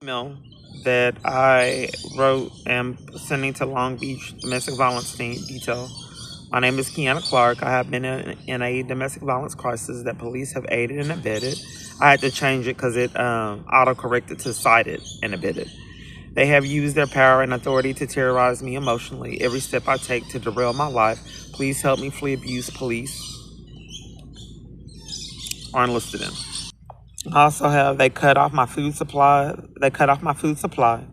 Email that I wrote and sending to Long Beach Domestic Violence Team detail. My name is Kiana Clark. I have been in a domestic violence crisis that police have aided and abetted. I had to change it because it auto-corrected to cited and abetted. They have used their power and authority to terrorize me emotionally. Every step I take to derail my life. Please help me flee abuse. Police are enlisted in. I also have they cut off my food supply. They cut off my food supply.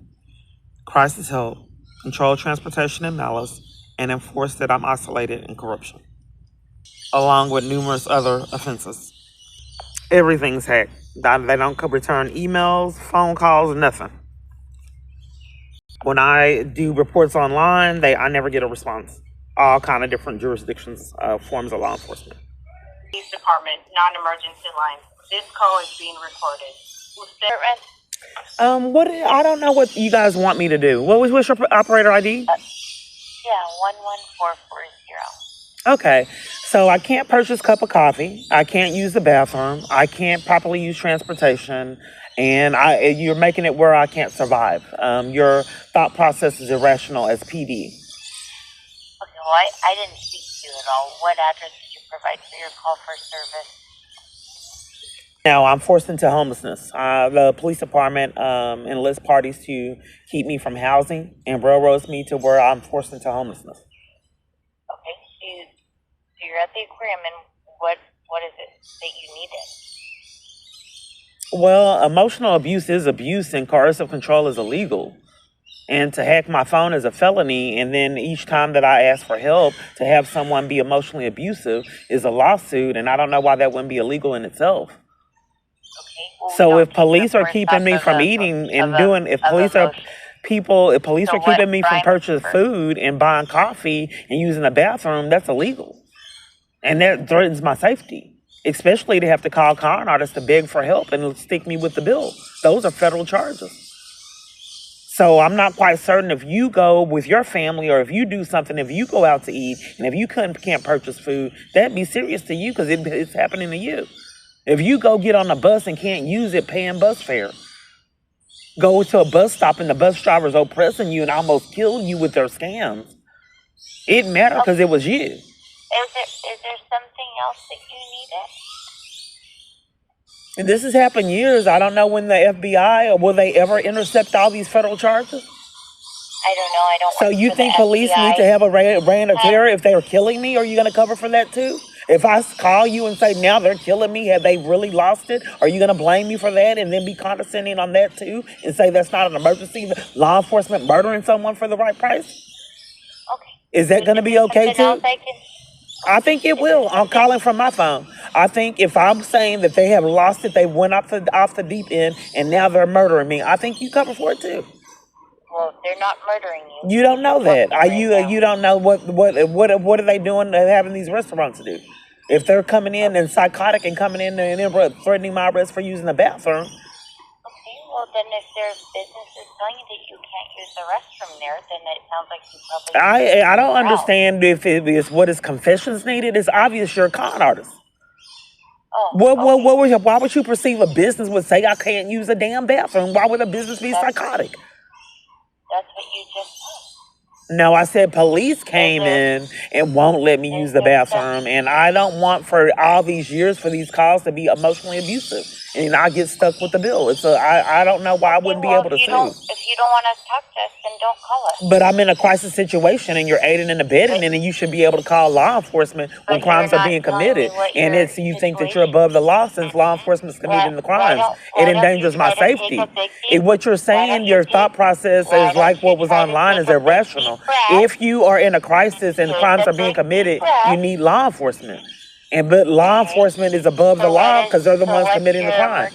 Crisis help, control transportation and malice, and enforce that I'm isolated in corruption, along with numerous other offenses. Everything's hacked. They don't return emails, phone calls, nothing. When I do reports online, I never get a response. All kind of different jurisdictions, forms of law enforcement. Police Department, non-emergency line. This call is being recorded. I don't know what you guys want me to do. What's your operator ID? 11440. Okay, so I can't purchase a cup of coffee. I can't use the bathroom. I can't properly use transportation, and you're making it where I can't survive. Your thought process is irrational as PD. Okay, well, I didn't speak to you at all. What address did you provide for your call for service? Now I'm forced into homelessness. The police department enlists parties to keep me from housing and railroads me to where I'm forced into homelessness. Okay, so you're at the aquarium, and what is it that you needed? Well, emotional abuse is abuse, and coercive control is illegal. And to hack my phone is a felony, and then each time that I ask for help to have someone be emotionally abusive is a lawsuit, and I don't know why that wouldn't be illegal in itself. Okay, well, So if police are keeping me from eating and doing, if police are keeping me from purchasing food and buying coffee and using the bathroom, that's illegal. And that threatens my safety, especially to have to call con artists to beg for help and stick me with the bill. Those are federal charges. So I'm not quite certain if you go with your family or if you do something, if you go out to eat and if you can't purchase food, that'd be serious to you because it's happening to you. If you go get on a bus and can't use it, paying bus fare. Go to a bus stop and the bus driver's oppressing you and almost kill you with their scams. It mattered because it was you. Is there something else that you needed? And this has happened years. I don't know when the FBI or will they ever intercept all these federal charges? I don't know. I don't. So you think police need to have a reign of terror if they are killing me? Are you going to cover for that too? If I call you and say now they're killing me, have they really lost it? Are you going to blame me for that and then be condescending on that too and say that's not an emergency? Law enforcement murdering someone for the right price? Okay. Is that going to be okay too? I think it will. I'm calling from my phone. I think if I'm saying that they have lost it, they went off the deep end, and now they're murdering me, I think you cover for it too. Well, they're not murdering you. You don't know that. You don't know what are they doing having these restaurants do? If they're coming in and psychotic and coming in and threatening my arrest for using the bathroom. Okay, well then if their business is telling you that you can't use the restroom there, then it sounds like you probably... I don't understand if it is what is confessions needed. It's obvious you're a con artist. Why would you perceive a business would say I can't use a damn bathroom? Why would a business be psychotic? That's what you just said. No, I said police came in and won't let me use the bathroom. And I don't want for all these years for these calls to be emotionally abusive. And I get stuck with the bill. I don't know why I wouldn't be able to sue. If you don't want to talk to us, then don't call us. But I'm in a crisis situation and you're aiding and abetting and you should be able to call law enforcement when crimes are being committed. And you think that you're above the law since law enforcement is committing the crimes. It endangers my safety. What you're saying, your thought process is like what was online is irrational. If you are in a crisis and crimes are being committed, you need law enforcement. But law enforcement is above the law because they're the ones committing the crime.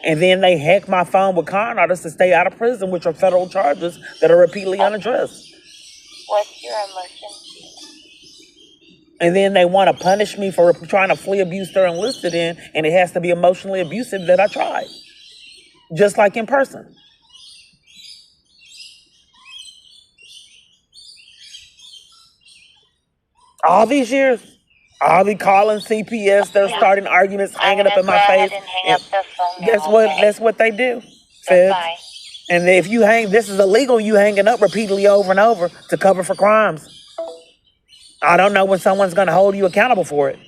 And then they hack my phone with con artists to stay out of prison, which are federal charges that are repeatedly unaddressed. What's your emergency? And then they want to punish me for trying to flee abuse they're enlisted in, and it has to be emotionally abusive that I tried. Just like in person. All these years. I'll be calling CPS. They're starting arguments, hanging up in my face. That's That's what they do. Bye. And if you this is illegal, you hanging up repeatedly over and over to cover for crimes. I don't know when someone's going to hold you accountable for it.